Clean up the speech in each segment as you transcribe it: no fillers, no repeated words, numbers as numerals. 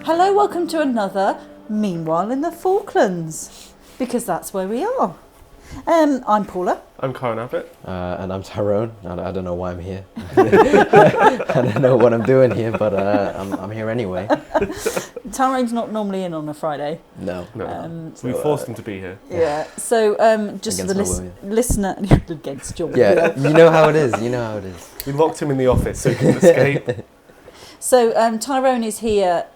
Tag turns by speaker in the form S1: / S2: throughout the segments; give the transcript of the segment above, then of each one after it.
S1: Hello, welcome to another Meanwhile in the Falklands, because that's where we are. I'm Paula.
S2: I'm Karen Abbott.
S3: And I'm Tyrone. I don't know why I'm here. I don't know what I'm doing here, but I'm here anyway.
S1: Tyrone's not normally in on a Friday.
S3: No.
S2: So we forced him to be here.
S1: Yeah, so just for the listener, against your will.
S3: Yeah, you know how it is.
S2: We locked him in the office so he couldn't escape.
S1: So Tyrone is here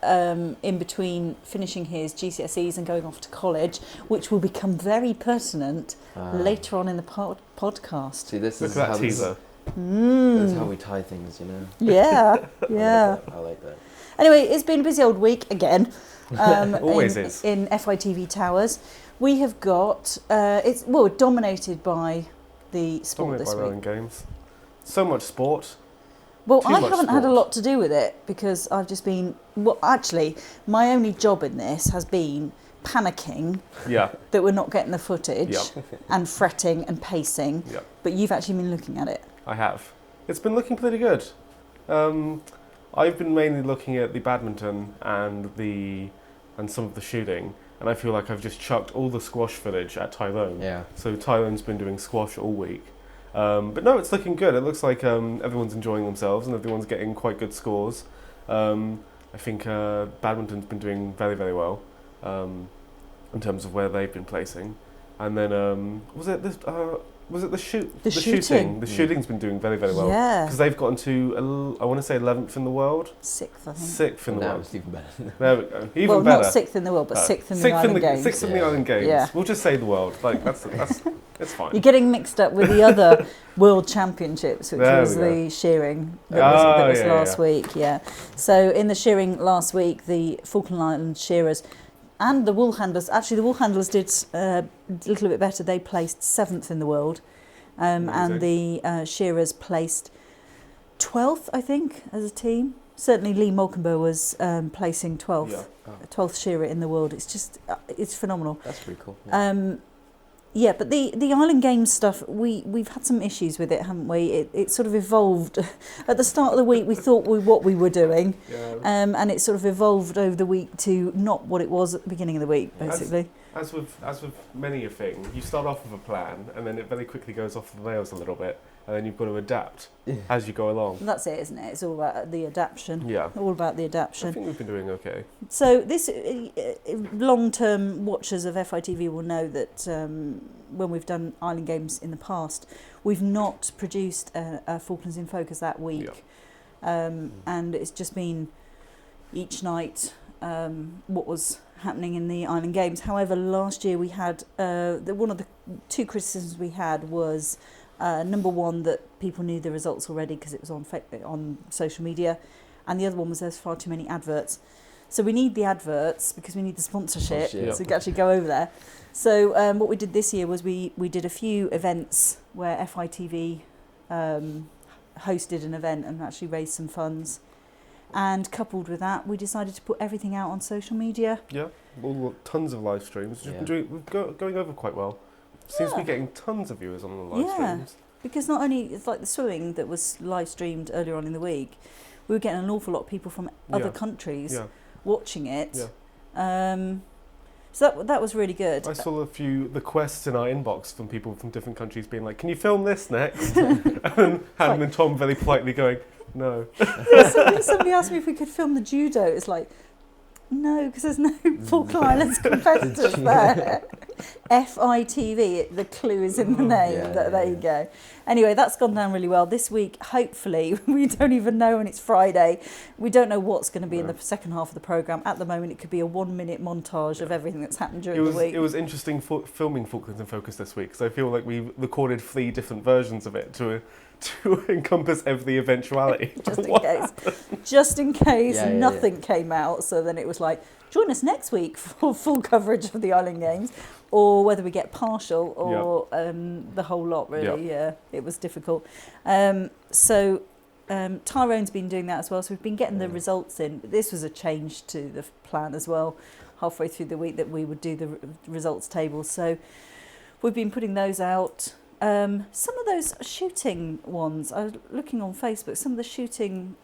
S1: in between finishing his GCSEs and going off to college, which will become very pertinent later on in the podcast.
S3: See, this
S2: Look
S3: is
S2: at that
S3: how
S2: teaser.
S3: This is how we tie things, you know.
S1: Yeah, yeah.
S3: I like that.
S1: Anyway, it's been a busy old week again.
S2: Always is.
S1: In FITV Towers. We have got, dominated by the sport this week.
S2: Games. So much sport.
S1: Well,
S2: Too
S1: I
S2: much
S1: haven't had a
S2: sport.
S1: lot to do with it because I've just been... Well, actually, my only job in this has been panicking
S2: Yeah.
S1: that we're not getting the footage
S2: Yeah.
S1: and fretting and pacing.
S2: Yeah.
S1: But you've actually been looking at it.
S2: I have. It's been looking pretty good. I've been mainly looking at the badminton and some of the shooting, and I feel like I've just chucked all the squash footage at Tyrone.
S3: Yeah.
S2: So Tyrone's been doing squash all week. But no, it's looking good. It looks like everyone's enjoying themselves and everyone's getting quite good scores. I think badminton's been doing very, very well in terms of where they've been placing. And then was it the shooting? The shooting's been doing very, very well.
S1: Yeah.
S2: Because they've gotten to, I want to say 11th in the world.
S1: 6th, I think.
S2: 6th in the
S3: Now
S2: world.
S3: it's even better.
S2: There we go. Even
S1: well,
S2: better.
S1: not 6th in the world, but 6th in the Island Games.
S2: 6th in the Island Games.
S1: Yeah.
S2: We'll just say the world. Like that's it's fine.
S1: You're getting mixed up with the other World Championships, which
S2: There
S1: was
S2: we go.
S1: the shearing that was last week. Yeah. So in the shearing last week, the Falkland Islands shearers and the wool handlers. Actually, the wool handlers did a little bit better. They placed 7th in the world, and the shearers placed 12th, I think, as a team. Certainly, Lee Molkenberg was placing 12th.
S2: Yeah.
S1: 12th shearer in the world. It's just, it's phenomenal.
S3: That's pretty cool.
S1: Yeah, but the Island Games stuff, we've had some issues with it, haven't we? It sort of evolved. At the start of the week, we thought what we were doing, and it sort of evolved over the week to not what it was at the beginning of the week, basically.
S2: As with many a thing, you start off with a plan, and then it very quickly goes off the rails a little bit, and then you've got to adapt as you go along.
S1: That's it, isn't it? It's all about the adaptation.
S2: Yeah.
S1: All about the
S2: I
S1: adaptation.
S2: think we've been doing okay.
S1: So this long-term watchers of FITV will know that when we've done Island Games in the past, we've not produced a Falklands in Focus that week, and it's just been each night what was happening in the Island Games. However, last year we had one of the two criticisms we had was number one, that people knew the results already because it was on social media, and the other one was there's far too many adverts. So we need the adverts because we need the sponsorship so we can actually go over there. So what we did this year was we did a few events where FITV hosted an event and actually raised some funds. And coupled with that, we decided to put everything out on social media.
S2: Yeah, tons of live streams. We're going over quite well. Seems to be getting tons of viewers on the live streams.
S1: Because not only, it's like the swimming that was live streamed earlier on in the week, we were getting an awful lot of people from other countries watching it. Yeah. So that was really good.
S2: I saw a few requests in our inbox from people from different countries being like, "Can you film this next?" And then Hannah and Tom very politely going, "No."
S1: Somebody asked me if we could film the judo. It's like, no, because there's no Falkland Islands competitors there. FITV, the clue is in the name. There you go. Anyway, that's gone down really well. This week, hopefully, we don't even know when it's Friday. We don't know what's going to be in the second half of the programme. At the moment, it could be a 1-minute montage of everything that's happened during the week.
S2: It was interesting filming Falklands in Focus this week, because I feel like we recorded 3 different versions of it to encompass every eventuality.
S1: Just in case nothing came out. So then it was like, join us next week for full coverage of the Island Games, or whether we get partial or the whole lot, really. Yeah, it was difficult. So Tyrone's been doing that as well. So we've been getting the results in. This was a change to the plan as well, halfway through the week, that we would do the results tables. So we've been putting those out. Some of those shooting ones, I was looking on Facebook, some of the shooting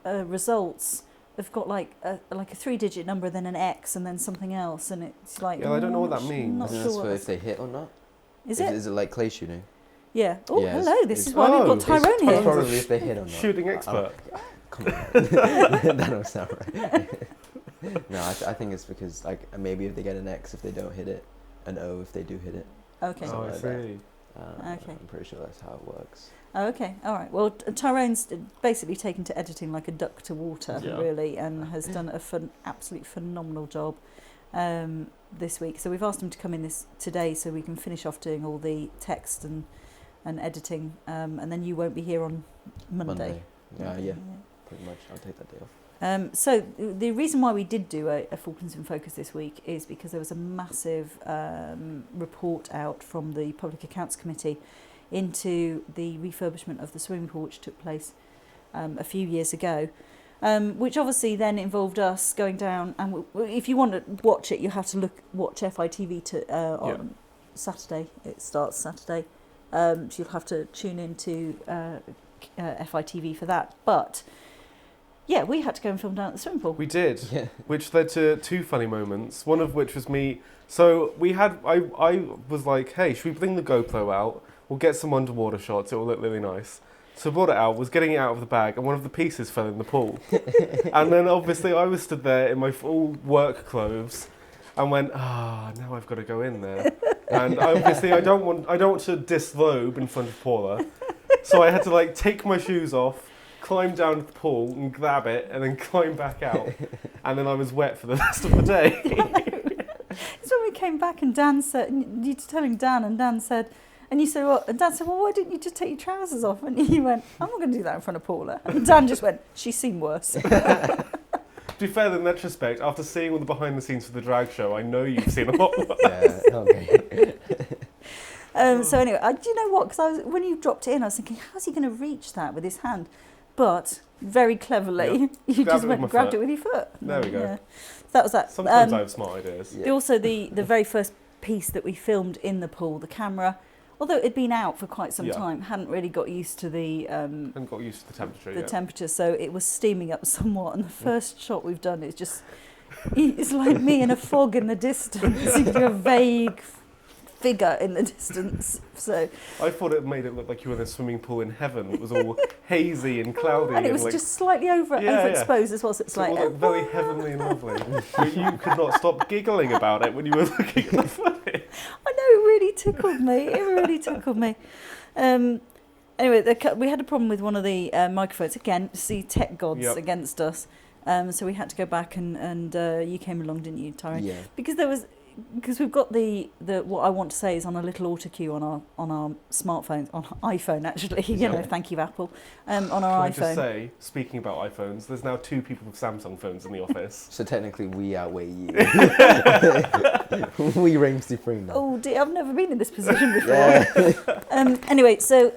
S1: results have got like a 3-digit number, then an X, and then something else, and it's like.
S2: Yeah, I don't know what that means.
S1: Not
S3: Isn't
S1: sure
S3: this
S1: what
S3: for
S1: that's-
S3: if they hit or not?
S1: Is it?
S3: Is it like clay shooting?
S1: Yeah. Oh,
S3: Yeah,
S1: hello. This is why
S2: Oh,
S1: we've got
S2: it's
S1: Tyrone
S3: It's
S1: here.
S3: probably if they hit or not.
S2: Shooting expert.
S3: Come on. That don't sound right. No, I think it's because like maybe if they get an X if they don't hit it, an O if they do hit it.
S1: Okay.
S2: Oh, I
S3: like that.
S2: see.
S1: Okay.
S3: I'm pretty sure that's how it works.
S1: Oh, okay. All right. Well, Tyrone's basically taken to editing like a duck to water,
S2: Yeah.
S1: really, and has done a absolute phenomenal job this week. So we've asked him to come in today so we can finish off doing all the text and editing, and then you won't be here on Monday.
S3: Yeah, pretty much. I'll take that day off.
S1: So the reason why we did do a Falklands in Focus this week is because there was a massive report out from the Public Accounts Committee into the refurbishment of the swimming pool, which took place a few years ago, which obviously then involved us going down. And if you want to watch it, you have to watch FITV on Saturday. It starts Saturday, so you'll have to tune in to FITV for that. But yeah, we had to go and film down at the swimming pool.
S2: We did,
S3: Yeah.
S2: which led to 2 funny moments. One of which was me. So I was like, hey, should we bring the GoPro out? We'll get some underwater shots. It will look really nice. So I brought it out, was getting it out of the bag, and one of the pieces fell in the pool. And then obviously I was stood there in my full work clothes, and went, now I've got to go in there. And obviously I don't want to disrobe in front of Paula, so I had to like take my shoes off, climb down to the pool and grab it, and then climb back out. And then I was wet for the rest of the day.
S1: It's when we came back and Dan said, and you were telling Dan, and Dan said, and you said, what? And Dan said, well, why didn't you just take your trousers off? And you went, I'm not going to do that in front of Paula. And Dan just went, she's seen worse.
S2: To be fair, in retrospect, after seeing all the behind the scenes for the drag show, I know you've seen a lot worse.
S3: Yeah. Okay.
S1: So anyway, do you know what? Because when you dropped it in, I was thinking, how's he going to reach that with his hand? But very cleverly, you
S2: Grabbed
S1: just
S2: it with
S1: went
S2: my
S1: and grabbed
S2: foot.
S1: it with your foot.
S2: There we go.
S1: Yeah. That was that.
S2: Sometimes I have smart ideas.
S3: Yeah.
S1: Also, the very first piece that we filmed in the pool, the camera, although it had been out for quite some time, hadn't really got used to the
S2: And got used to the temperature yet.
S1: temperature, so it was steaming up somewhat. And the first shot we've done is just, it's like me in a fog in the distance, you do a vague figure in the distance. So
S2: I thought it made it look like you were in a swimming pool in heaven. It was all hazy and cloudy.
S1: and it was
S2: like,
S1: just slightly overexposed as well. So it's
S2: so
S1: like,
S2: it all looked very heavenly and lovely. But you could not stop giggling about it when you were looking at the footage.
S1: I know, it really tickled me. It really tickled me. Anyway, we had a problem with one of the microphones. Again, see tech gods against us. So we had to go back and you came along, didn't you, Tyrone?
S3: Yeah.
S1: Because we've got the what I want to say is on a little auto cue on our smartphones, on iPhone actually. You know, thank you Apple. On our
S2: Can I
S1: iPhone.
S2: just say, speaking about iPhones, there's now 2 people with Samsung phones in the office.
S3: So technically, we outweigh you. We reign supreme now.
S1: Oh dear, I've never been in this position before.
S3: Yeah.
S1: Anyway, so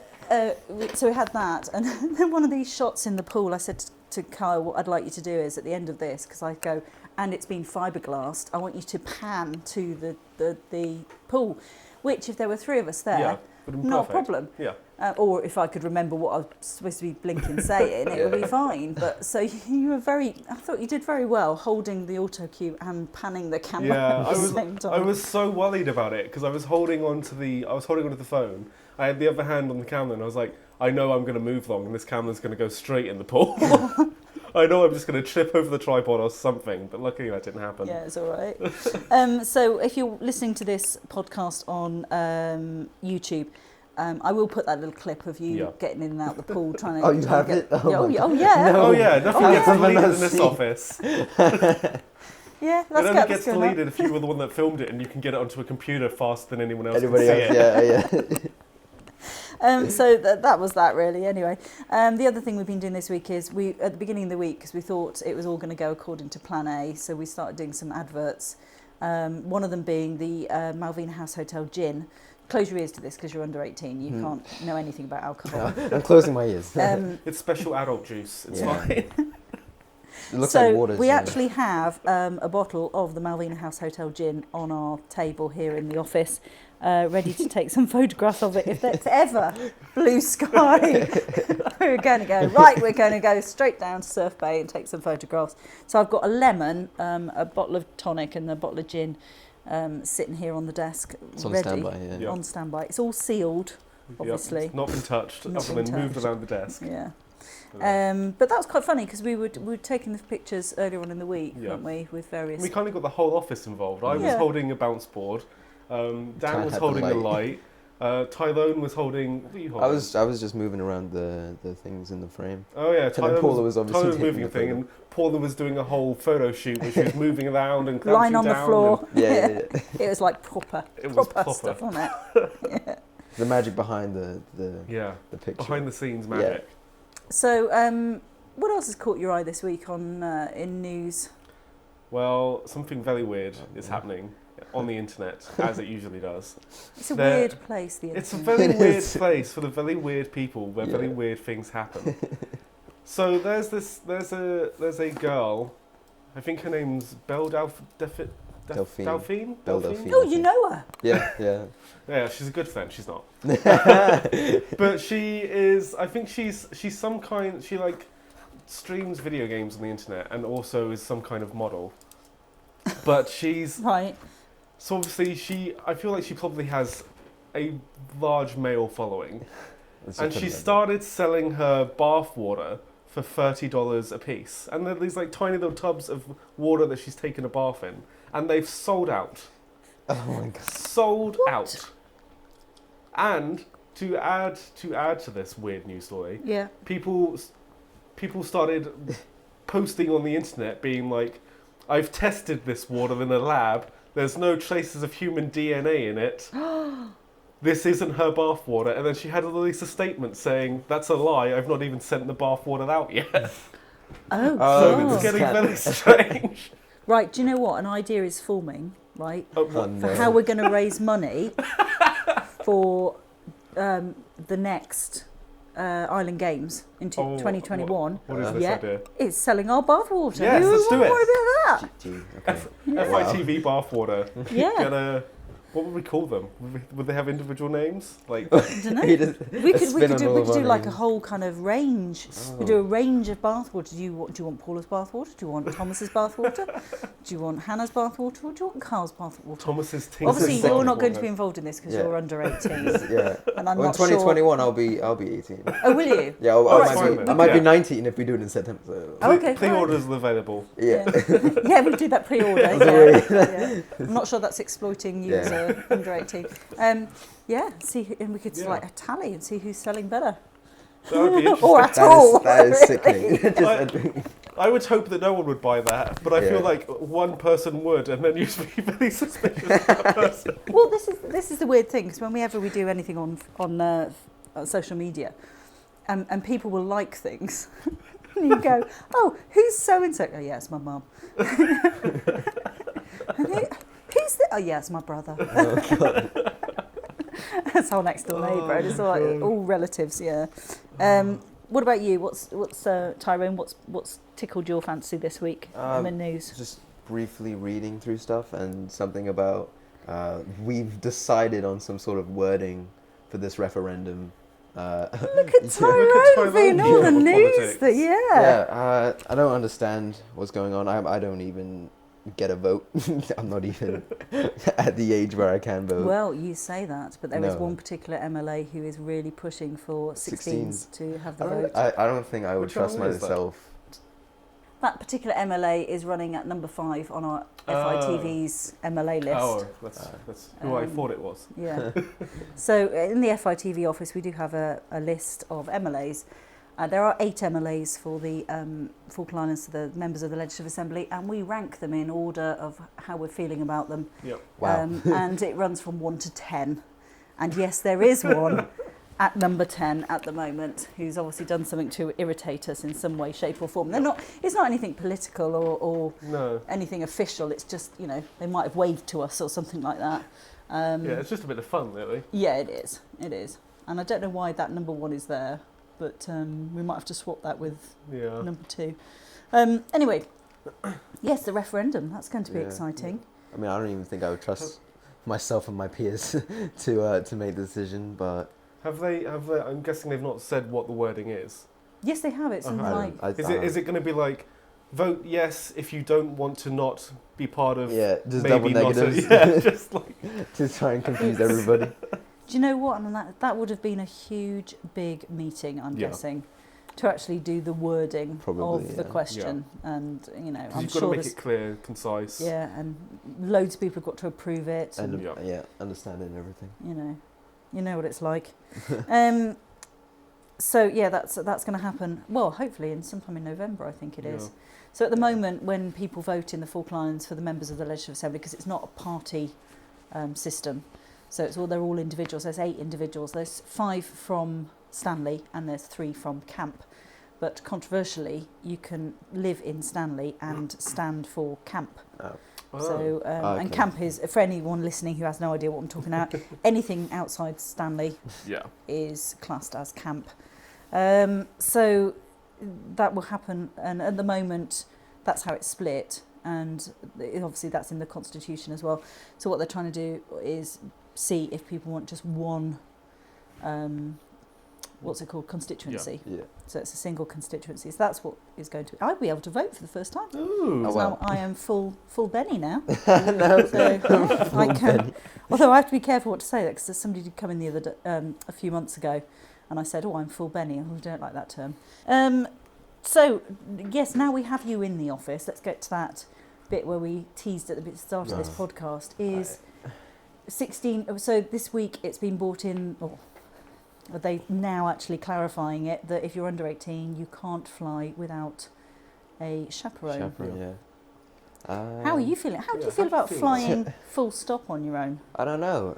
S1: we had that, and then one of these shots in the pool, I said to Kyle, what I'd like you to do is at the end of this, because I go, and it's been fiberglassed, I want you to pan to the pool, which if there were 3 of us there,
S2: would have been
S1: not a
S2: perfect.
S1: problem.
S2: Yeah.
S1: Or if I could remember what I was supposed to be blinking saying, it would be fine. But so you were I thought you did very well holding the auto cue and panning the camera at the same time.
S2: I was so worried about it because I was holding onto the phone. I had the other hand on the camera and I was like, I know I'm going to move wrong and this camera's going to go straight in the pool. I know I'm just going to trip over the tripod or something, but luckily that didn't happen.
S1: Yeah, it's all right. So if you're listening to this podcast on YouTube, I will put that little clip of you getting in and out the pool trying to.
S3: Oh, you have it?
S1: Oh yeah.
S3: No.
S2: Oh yeah, nothing gets deleted in this office.
S1: Yeah,
S2: It
S1: that's
S2: only
S1: good.
S2: gets deleted if you were the one that filmed it and you can get it onto a computer faster than anyone else
S3: Anybody
S2: can see
S3: else?
S2: it.
S3: Yeah.
S1: So that was that really. Anyway, the other thing we've been doing this week is at the beginning of the week, because we thought it was all going to go according to Plan A, so we started doing some adverts. One of them being the Malvina House Hotel gin. Close your ears to this because you're under 18. You can't know anything about alcohol.
S3: I'm closing my ears.
S2: It's special adult juice. It's fine.
S3: It looks
S1: so
S3: like water.
S1: we actually have a bottle of the Malvina House Hotel gin on our table here in the office. ready to take some photographs of it. If there's ever blue sky, we're going to go straight down to Surf Bay and take some photographs. So I've got a lemon, a bottle of tonic and a bottle of gin sitting here on the desk,
S3: It's on
S1: ready.
S3: standby, yeah.
S1: On standby. It's all sealed, obviously.
S2: It's not been touched,
S1: Not
S2: other
S1: been
S2: than moved
S1: touched.
S2: around the desk.
S1: Yeah. But that was quite funny because we were taking the pictures earlier on in the week, weren't we, with various...
S2: We kind of got the whole office involved. I was
S1: Yeah.
S2: holding a bounce board. Dan
S3: Trying
S2: was
S3: to have
S2: holding
S3: the
S2: a light. Tyrone was holding... What were you holding?
S3: I was just moving around the things in the frame.
S2: Oh yeah,
S3: And then Paula was obviously
S2: Tyler was
S3: taking
S2: moving a
S3: the
S2: thing,
S3: photo.
S2: and Paula was doing a whole photo shoot, which was moving around and crouching
S1: Lying on the
S2: down
S1: floor.
S3: Yeah.
S1: It was like proper
S2: proper.
S1: stuff on it. Yeah.
S3: The magic behind the picture.
S2: Behind the scenes magic.
S1: So, what else has caught your eye this week on in news?
S2: Well, something very weird is happening on the internet, as it usually does.
S1: It's a weird place, the internet.
S2: It's a very weird place for the very weird people where very weird things happen. So there's a girl, I think her name's Delphine.
S3: Delphine.
S1: Oh, you know her?
S3: Yeah.
S2: Yeah, she's a good friend. She's not, but she is. I think she's some kind. She like streams video games on the internet and also is some kind of model. But she's
S1: Right.
S2: so obviously I feel like she probably has a large male following, and she started selling her bath water for $30 a piece, and they're these like tiny little tubs of water that she's taken a bath in, and they've sold out.
S3: Oh my god.
S2: Sold out. And to add to this weird news story,
S1: Yeah.
S2: people started posting on the internet being like, I've tested this water in a lab. There's no traces of human DNA in it. This isn't her bath water. And then she had to release a statement saying, that's a lie. I've not even sent the bath water out yet.
S1: Oh,
S2: So
S1: God.
S2: it's getting very strange.
S1: Right, do you know what? An idea is forming, right,
S3: Oh,
S1: for
S3: no.
S1: how we're going to raise money for the next Island Games in 2021.
S2: What is this idea?
S1: It's selling our bath water.
S2: Yes,
S1: Who
S2: let's do
S1: would
S2: it.
S1: want to
S3: Gee, okay.
S2: FITV bath water.
S1: do that? Yeah.
S2: What would we call them? Would they have individual names? Like,
S1: I don't know.
S3: We just-
S1: We could
S3: spin on
S1: do
S3: all of our
S1: like a
S3: names.
S1: whole kind of range. We do a range of bathwater. Do you want Paula's bathwater? Do you want Thomas's bathwater? Do you want Hannah's bathwater? Or do you want Carl's bathwater?
S2: Thomas's Tinker's
S1: Obviously, you're
S2: bath
S1: not going to
S2: water.
S1: be involved in this because
S3: Yeah.
S1: you're under 18,
S3: Yeah.
S1: and I'm
S3: Well, in
S1: not sure.
S3: 2021, I'll be 18.
S1: Oh, will you?
S3: Yeah,
S1: Alright,
S3: I
S2: fine
S3: might,
S2: then.
S3: be, I might be
S2: Yeah.
S3: 19 if we do it in September. So.
S1: Oh, okay,
S2: Pre-orders are available.
S3: Yeah.
S1: Yeah, we do that pre-order. Yeah. I'm not sure that's exploiting you
S3: Yeah.
S1: as a under 18. See, and we could like a tally and see who's selling better.
S2: That would be interesting.
S1: Or at all.
S3: That is sickening.
S2: I would hope that no one would buy that, but I feel
S3: Yeah.
S2: like one person would, and then you'd be very suspicious of that person.
S1: Well, this is the weird thing, because whenever we do anything on social media, and people will like things, and you go, oh, who's so and so? Oh yeah, it's my mum. And who's the? Oh yeah, it's my brother.
S3: Oh, God.
S1: That's our next door neighbour. And it's all relatives. Yeah. What about you? What's Tyrone? What's tickled your fancy this week in the news?
S3: Just briefly reading through stuff and something about we've decided on some sort of wording for this referendum.
S1: Look at Tyrone being all the news.
S2: Politics.
S1: Yeah.
S3: I don't understand what's going on. I don't even get a vote. I'm not even at the age where I can vote.
S1: Well, you say that, but there is
S3: No.
S1: one particular MLA who is really pushing for 16s to have the vote.
S3: I don't think I would
S2: Which
S3: trust
S2: one is that?
S3: myself.
S1: That particular MLA is running at number 5 on our FITV's MLA list.
S2: Oh, that's who I thought it was.
S1: Yeah. So in the FITV office, we do have a list of MLAs. There are 8 MLAs for the Falkland Islands, the members of the Legislative Assembly, and we rank them in order of how we're feeling about them.
S2: Yep.
S3: Wow.
S1: And it runs from 1 to 10. And yes, there is one at number 10 at the moment who's obviously done something to irritate us in some way, shape or form. It's not anything political or
S2: No.
S1: anything official. It's just, they might have waved to us or something like that.
S2: Yeah, it's just a bit of fun, really.
S1: Yeah, it is. It is. And I don't know why that number 1 is there, but we might have to swap that with number 2. Anyway, yes, the referendum. That's going to be exciting.
S3: I mean, I don't even think I would trust myself and my peers to make the decision, but
S2: Have they? I'm guessing they've not said what the wording is.
S1: Yes, they have. It's something like...
S2: Is it going to be like, vote yes if you don't want to not be part of...
S3: Yeah, just
S2: maybe
S3: double
S2: not
S3: negatives.
S2: yeah, just like...
S3: to try and confuse everybody.
S1: Do you know what? And that would have been a huge, big meeting, I'm guessing, to actually do the wording of the question. Yeah. And, you know, I'm
S2: you've
S1: sure...
S2: got to make it clear, concise.
S1: Yeah, and loads of people have got to approve it.
S3: And understand it and everything.
S1: You know what it's like. So, yeah, that's going to happen, well, hopefully sometime in November, I think it is. So at the moment, when people vote in the Falkland Islands for the members of the Legislative Assembly, because it's not a party system, so they're all individuals. There's 8 individuals. There's 5 from Stanley and there's 3 from Camp. But controversially, you can live in Stanley and stand for Camp.
S3: Oh.
S1: So, and Camp is, for anyone listening who has no idea what I'm talking about, anything outside Stanley is classed as Camp. So that will happen, and at the moment, that's how it's split, and obviously that's in the Constitution as well. So what they're trying to do is see if people want just one, what's it called, constituency. Yeah. So it's a single constituency. So that's what is going to be. I'll be able to vote for the first time.
S2: Ooh.
S3: Oh,
S1: wow. I am full Benny now. So I can. Although I have to be careful what to say, because somebody did come in the other a few months ago, and I said, "Oh, I'm full Benny." I don't like that term. So yes, now we have you in the office. Let's get to that bit where we teased at the start of this podcast. Is 16. So this week it's been brought in. Are they now actually clarifying it that if you're under 18, you can't fly without a chaperone? How are you feeling? How do you feel about flying full stop on your own?
S3: I don't know.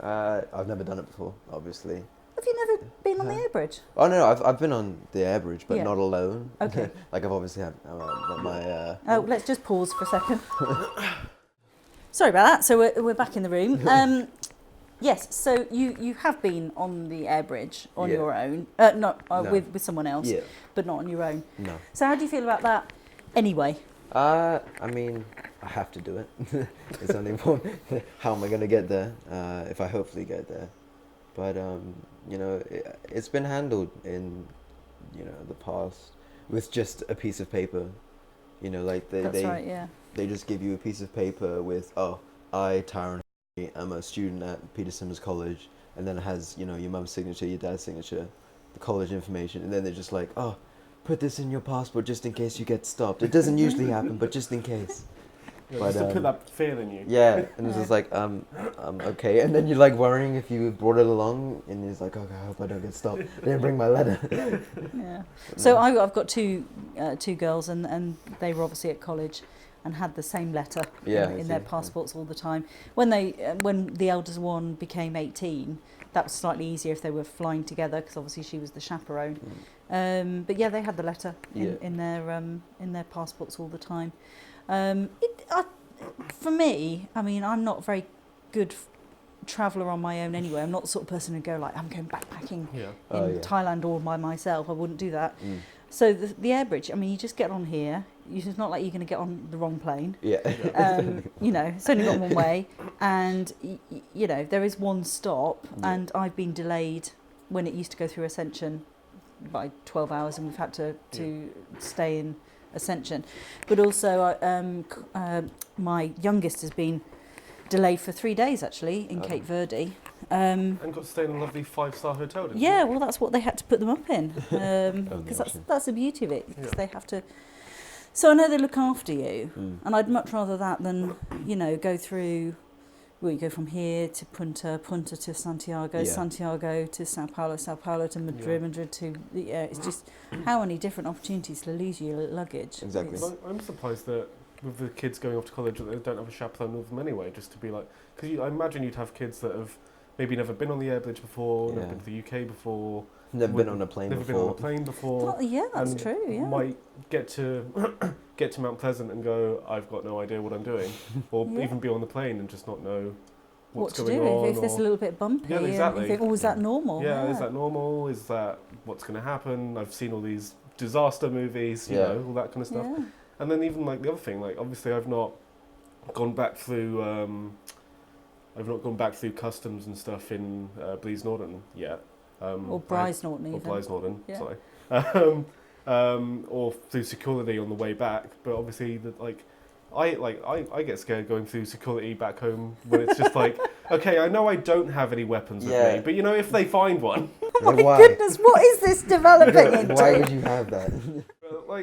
S3: I've never done it before, obviously.
S1: Have you never been on the air bridge?
S3: Oh no, I've been on the air bridge, but not alone.
S1: Okay.
S3: Like I've obviously had my.
S1: Let's just pause for a second. Sorry about that. So we're back in the room. Yes, so you have been on the air bridge on your own, no. with someone else, but not on your own. No. So how do you feel about that anyway?
S3: I mean, I have to do it. It's only one. How am I going to get there if I hopefully get there? But, it's been handled in, the past with just a piece of paper. Like they just give you a piece of paper with, I, Tyrone, I'm a student at Peter Simmons College, and then it has, your mum's signature, your dad's signature, the college information, and then they're just like, put this in your passport just in case you get stopped. It doesn't usually happen, but just in case.
S2: Just to put that fear in you.
S3: Yeah, and it's just like, okay, and then you're like worrying if you brought it along, and you're just like, okay, I hope I don't get stopped. I didn't bring my letter.
S1: Yeah. So I've got two girls, and they were obviously at college and had the same letter in their passports all the time. When the eldest one became 18, that was slightly easier if they were flying together, because obviously she was the chaperone. But yeah, they had the letter in their passports all the time. For me, I mean, I'm not a very good traveller on my own anyway. I'm not the sort of person who go like, I'm going backpacking in Thailand all by myself. I wouldn't do that. So the air bridge, I mean, you just get on here. It's not like you're going to get on the wrong plane. It's only got one way, and there is one stop, and I've been delayed when it used to go through Ascension by 12 hours, and we've had to stay in Ascension. But also, my youngest has been delayed for 3 days actually in Cape Verde.
S2: And got to stay in a lovely 5-star hotel, didn't you?
S1: Yeah, well, that's what they had to put them up in, because that's the beauty of it, because they have to. So I know they look after you, and I'd much rather that than go through. Well, you go from here to Punta to Santiago, Santiago to Sao Paulo to Madrid, Madrid to it's just how many different opportunities to lose your luggage.
S3: Exactly.
S2: I'm surprised that with the kids going off to college that they don't have a chaperone with them anyway, just to be like, because I imagine you'd have kids that have maybe never been on the air bridge before, never been to the UK before,
S3: never been on a plane
S2: before.
S1: Well, yeah, that's true. Yeah,
S2: might get to Mount Pleasant and go, I've got no idea what I'm doing, or even be on the plane and just not know what's going on.
S1: If there's a little bit bumpy.
S2: Yeah, exactly.
S1: You think, is that normal?
S2: Yeah, is that normal? Is that what's going to happen? I've seen all these disaster movies, all that kind of stuff.
S1: Yeah.
S2: And then even like the other thing, like obviously I've not gone back through I've not gone back through customs and stuff in Blees Norton yet.
S1: Or Bryce Norton even.
S2: Or Blythe Norton,
S1: Yeah.
S2: sorry. Or through security on the way back. But obviously, I get scared going through security back home when it's just like, okay, I know I don't have any weapons with me, but if they find one.
S1: Oh my goodness, what is this developing into?
S3: Why would you have that?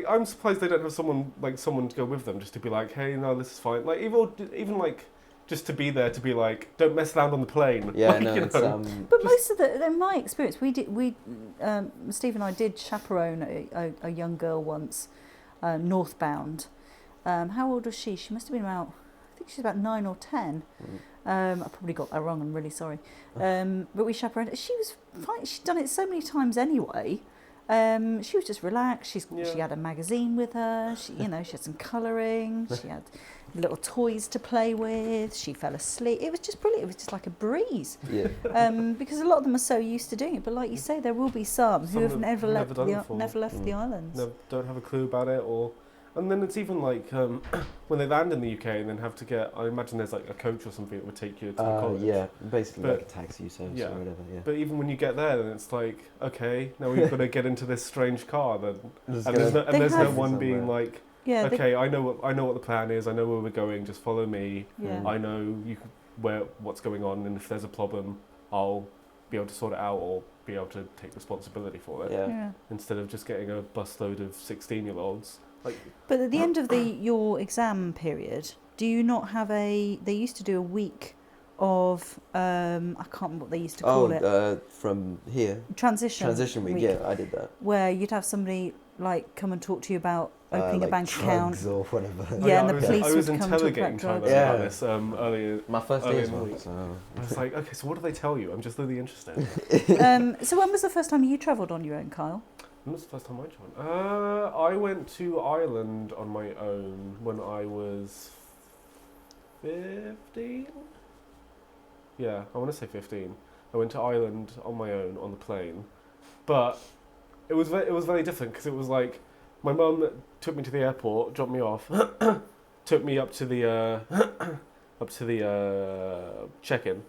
S2: I'm surprised they don't have someone to go with them, just to be like, hey, no, this is fine. Like even like just to be there to be like, don't mess around on the plane.
S3: Yeah,
S2: like,
S3: no, it's
S1: But most of in my experience, Steve and I did chaperone a young girl once, northbound. How old was she? She must have been about, I think she's about 9 or 10. I probably got that wrong. I'm really sorry. But we chaperoned. She was fine. She'd done it so many times anyway. She was just relaxed. She had a magazine with her. She had some colouring. She had little toys to play with. She fell asleep. It was just brilliant. It was just like a breeze.
S3: Yeah.
S1: Because a lot of them are so used to doing it. But like you say, there will be some who have never left the islands.
S2: Don't have a clue about it, and then it's even like when they land in the UK and then have to get. I imagine there's like a coach or something that would take you to the college.
S3: Yeah, basically like a taxi service or whatever. Yeah.
S2: But even when you get there, then it's like, okay, now we've got to get into this strange car. There's no one being like, okay, I know what the plan is. I know where we're going. Just follow me.
S1: Yeah.
S2: I know what's going on, and if there's a problem, I'll be able to sort it out or be able to take responsibility for it.
S1: Yeah.
S2: Instead of just getting a busload of 16-year-olds.
S1: But at the end of your exam period, do you not have they used to do a week of, I can't remember what they used to call it.
S3: From here?
S1: Transition
S3: week, yeah, I did that.
S1: Where you'd have somebody like come and talk to you about opening a bank account.
S3: Or whatever.
S1: Yeah, and the police
S2: I was
S1: would come and talk
S2: interrogating
S1: about
S2: China about this earlier.
S3: My first day as well.
S2: I was like, okay, so what do they tell you? I'm just really interested.
S1: So when was the first time you travelled on your own, Kyle?
S2: When was the first time I joined? I went to Ireland on my own when I was 15. Yeah, I want to say 15. I went to Ireland on my own on the plane, but it was very different because it was like my mum took me to the airport, dropped me off, took me up to the check-in,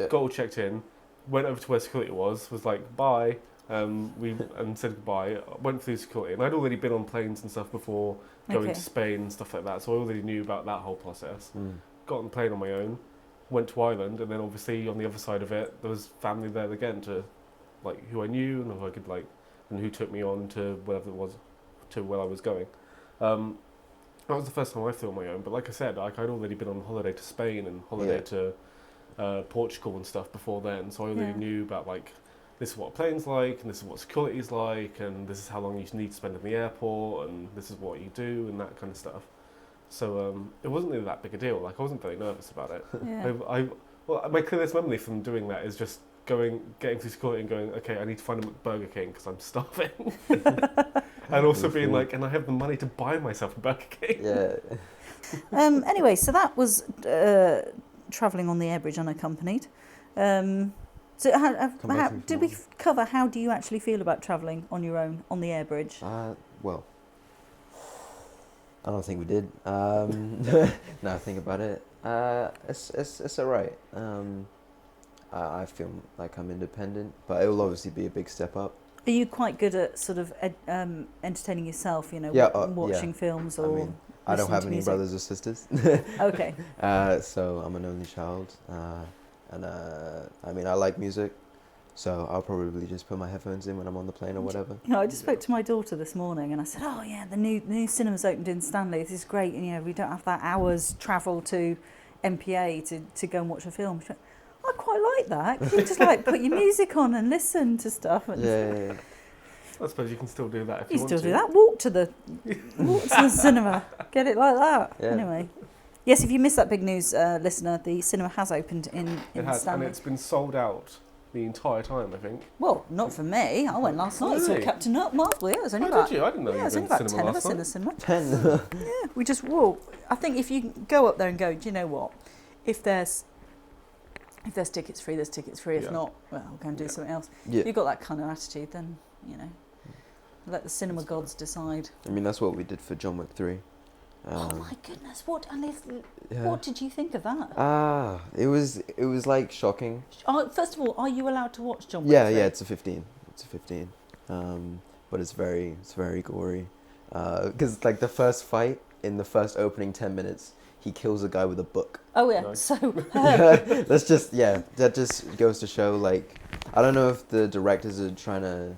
S2: got all checked in, went over to where security was like bye. And said goodbye. Went through security, and I'd already been on planes and stuff before going to Spain and stuff like that, so I already knew about that whole process. Got on the plane on my own, went to Ireland, and then obviously on the other side of it, there was family there again to, like, who I knew and who I could like, and who took me on to wherever it was, to where I was going. That was the first time I flew on my own. But like I said, like I'd already been on holiday to Spain and holiday to Portugal and stuff before then, so I already knew about like, this is what a plane's like, and this is what security's like, and this is how long you need to spend in the airport, and this is what you do, and that kind of stuff. So it wasn't really that big a deal. Like I wasn't very nervous about it.
S1: Yeah.
S2: My clearest memory from doing that is just getting through security and going, okay, I need to find a Burger King because I'm starving, and also being like, and I have the money to buy myself a Burger King.
S3: Yeah.
S1: Anyway, so that was travelling on the air bridge unaccompanied. So how did we cover how do you actually feel about travelling on your own on the air bridge?
S3: Well, I don't think we did. Now I think about it, it's alright. I feel like I'm independent, but it will obviously be a big step up.
S1: Are you quite good at sort of entertaining yourself? Watching films or?
S3: I mean, I don't have any brothers or sisters.
S1: Okay.
S3: So I'm an only child. And I mean, I like music, so I'll probably just put my headphones in when I'm on the plane or whatever.
S1: I just spoke to my daughter this morning, and I said, "Oh yeah, the new cinema's opened in Stanley. This is great, and we don't have that hour's travel to MPA to go and watch a film." She went, I quite like that. 'Cause you just like put your music on and listen to stuff. And
S3: yeah.
S2: I suppose you can still do that if you want to.
S1: You still do that. Walk to the cinema. Get it like that. Yeah. Anyway. Yes, if you missed that big news, listener, the cinema has opened in Stanley.
S2: And it's been sold out the entire time, I think.
S1: Well, not for me. I went last night, saw Captain Marvel. Yeah, it was only about...
S2: Did you? I didn't know you
S1: was only about 10 of us in the cinema.
S3: 10?
S1: Yeah, we just walked. I think if you go up there and go, do you know what? If there's tickets free, there's tickets free. If not, well, we'll go and do something else. Yeah. If you've got that kind of attitude, then, let the cinema gods decide.
S3: I mean, that's what we did for John Wick 3.
S1: Oh my goodness! What
S3: Yeah.
S1: what did you think of that?
S3: It was like shocking.
S1: First of all, are you allowed to watch John Wick?
S3: Yeah,
S1: 3?
S3: yeah, it's a 15. It's a 15. But it's very gory. Because like the first fight in the first opening 10 minutes, he kills a guy with a book.
S1: Oh yeah.
S2: Nice.
S1: So
S3: That just goes to show, like, I don't know if the directors are trying to,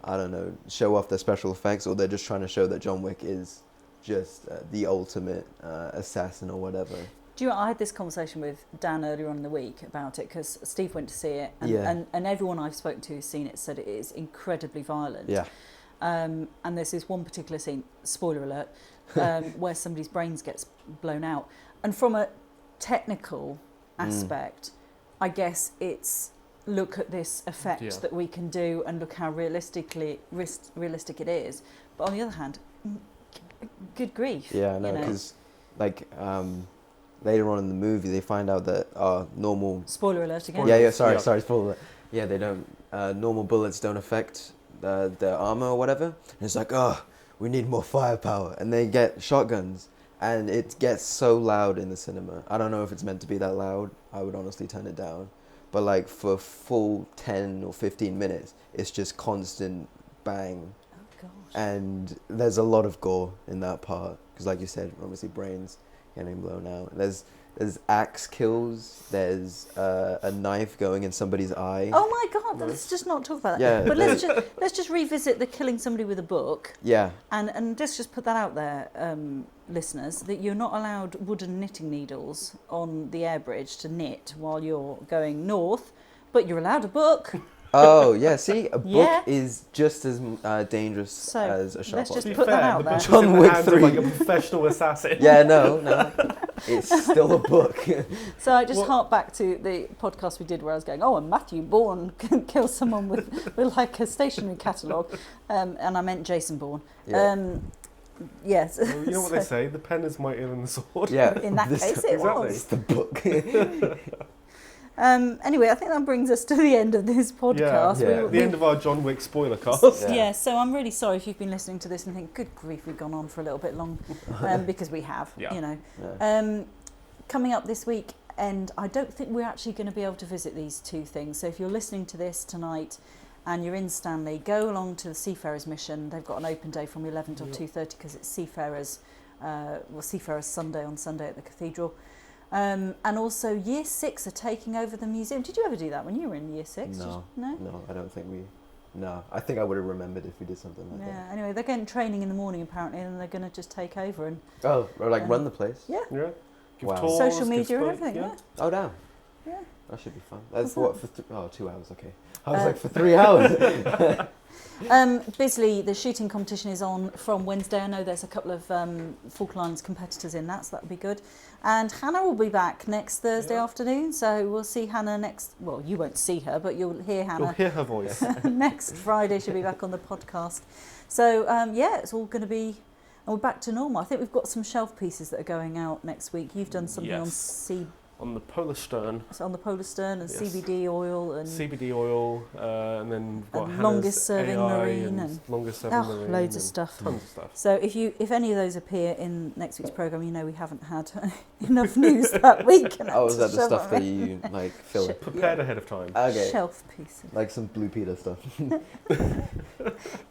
S3: I don't know, show off their special effects, or they're just trying to show that John Wick is just the ultimate assassin or whatever.
S1: do you know, I had this conversation with Dan earlier on in the week about it because Steve went to see it, and,
S3: Yeah.
S1: and everyone I've spoken to who's seen it said it is incredibly violent.
S3: Yeah.
S1: And there's this one particular scene, spoiler alert, where somebody's brains gets blown out. And from a technical aspect, I guess it's look at this effect that we can do and look how realistic it is. But on the other hand, good grief.
S3: Yeah, I know, because like later on in the movie they find out that normal...
S1: Spoiler alert again.
S3: Yeah, sorry, spoiler. Yeah, they don't... normal bullets don't affect their armor or whatever. And it's like, we need more firepower. And they get shotguns. And it gets so loud in the cinema. I don't know if it's meant to be that loud. I would honestly turn it down. But like for a full 10 or 15 minutes, it's just constant bang.
S1: Oh, gosh.
S3: And there's a lot of gore in that part. Because like you said, obviously brains getting blown out. There's axe kills. There's a knife going in somebody's eye.
S1: Oh my God! Let's just not talk about that.
S3: Yeah,
S1: but let's just revisit the killing somebody with a book.
S3: Yeah.
S1: And let's just put that out there, listeners, that you're not allowed wooden knitting needles on the air bridge to knit while you're going north, but you're allowed a book.
S3: Oh, yeah, see? A book
S1: Yeah.
S3: is just as dangerous
S1: So,
S3: as a sharp
S1: let's just
S3: object.
S1: put that out
S2: the
S1: there.
S2: book is
S3: John
S2: in the
S3: Wick
S2: hands of
S3: 3.
S2: like a professional assassin.
S3: Yeah, no. It's still a book.
S1: So I just hark back to the podcast we did where I was going, and Matthew Bourne can kill someone with like a stationery catalogue. And I meant Jason Bourne.
S3: Yeah.
S1: Yes.
S2: Well, you know what they say? The pen is mightier than the sword.
S3: Yeah.
S1: In that case, it
S2: Exactly.
S3: It's
S1: was.
S3: the book.
S1: Anyway, I think that brings us to the end of this podcast.
S3: Yeah.
S2: The end of our John Wick spoiler cast.
S1: Yeah, so I'm really sorry if you've been listening to this and think, good grief, we've gone on for a little bit long, because we have,
S2: Yeah.
S3: Yeah.
S1: Coming up this week, and I don't think we're actually going to be able to visit these two things. So if you're listening to this tonight and you're in Stanley, go along to the Seafarers Mission. They've got an open day from 11 till 2:30 because it's Seafarers Sunday on Sunday at the Cathedral. And also Year 6 are taking over the museum. Did you ever do that when you were in Year 6?
S3: No.
S1: No?
S3: No, I don't think we... No, I think I would have remembered if we did something like
S1: Yeah, anyway, they're getting training in the morning apparently, and they're going to just take over and
S3: that. Oh, or like run the place?
S1: yeah,
S2: Yeah. Give
S3: Wow.
S2: tours,
S1: social
S2: give
S1: media and
S2: spoke-
S1: everything. Yeah.
S3: Oh, damn.
S1: Yeah.
S3: That should be fun. That's what, for 2 hours, okay. I was
S1: Uh,
S3: like, for 3 hours?
S1: Bisley, the shooting competition is on from Wednesday. I know there's a couple of Falklands competitors in that, so that'll be good. And Hannah will be back next Thursday afternoon, so we'll see Hannah next... Well, you won't see her, but you'll hear
S2: You'll
S1: Hannah
S2: hear her voice.
S1: next Friday. She'll be back on the podcast. So, it's all going to be... And we're back to normal. I think we've got some shelf pieces that are going out next week. You've done something
S2: Yes. On the Polar Stern.
S1: on the Polar Stern and
S2: Yes.
S1: CBD oil and...
S2: CBD oil, and then we've got
S1: And
S2: Hannah's
S1: longest serving
S2: AI
S1: marine and-
S2: longest serving marine.
S1: loads of
S2: and
S1: stuff.
S2: Tons of stuff.
S1: So if any of those appear in next week's programme, you know we haven't had enough news that week.
S3: Oh, is that the
S1: Shove
S3: stuff
S1: it
S3: that you, like, fill?
S1: Shit.
S2: Prepared ahead of time.
S3: Okay.
S1: Shelf pieces.
S3: Like some Blue Peter stuff.
S1: It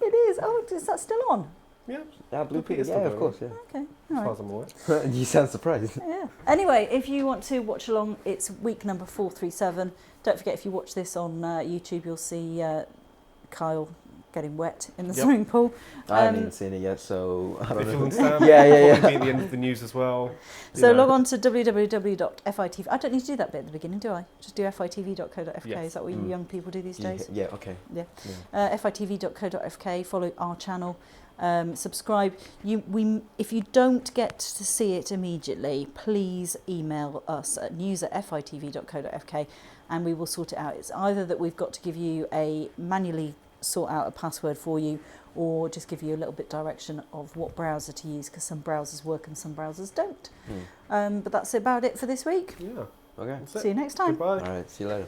S1: is. Oh, is that still on?
S2: Yeah,
S3: Yeah, Blue Peter,
S2: Peter's
S3: yeah,
S2: still
S3: of course, yeah.
S1: Okay.
S2: as
S1: All
S2: far
S1: right.
S2: as I'm aware.
S3: You sound surprised.
S1: Yeah. Anyway, if you want to watch along, it's week number 437. Don't forget, if you watch this on YouTube, you'll see Kyle getting wet in the
S2: Yep.
S1: swimming pool.
S3: I haven't even seen it yet, so I don't
S2: If
S3: know.
S2: you'll understand,
S3: Yeah,
S2: that'll
S3: yeah.
S2: probably be at the end of the news as well. You
S1: So
S2: know.
S1: log on to www.fitv. I don't need to do that bit at the beginning, do I? Just do fitv.co.fk.
S2: Yes.
S1: Is that what you young people do these days?
S3: Yeah, okay.
S1: Yeah.
S3: Yeah.
S1: fitv.co.fk. Follow our channel. Subscribe. If you don't get to see it immediately, please email us at news@fitv.co.fk and we will sort it out. It's either that we've got to give you manually sort out a password for you, or just give you a little bit direction of what browser to use, because some browsers work and some browsers don't. But that's about it for this week.
S2: Yeah.
S3: Okay.
S2: That's it.
S1: See you next time.
S2: Goodbye.
S3: All right, see you later.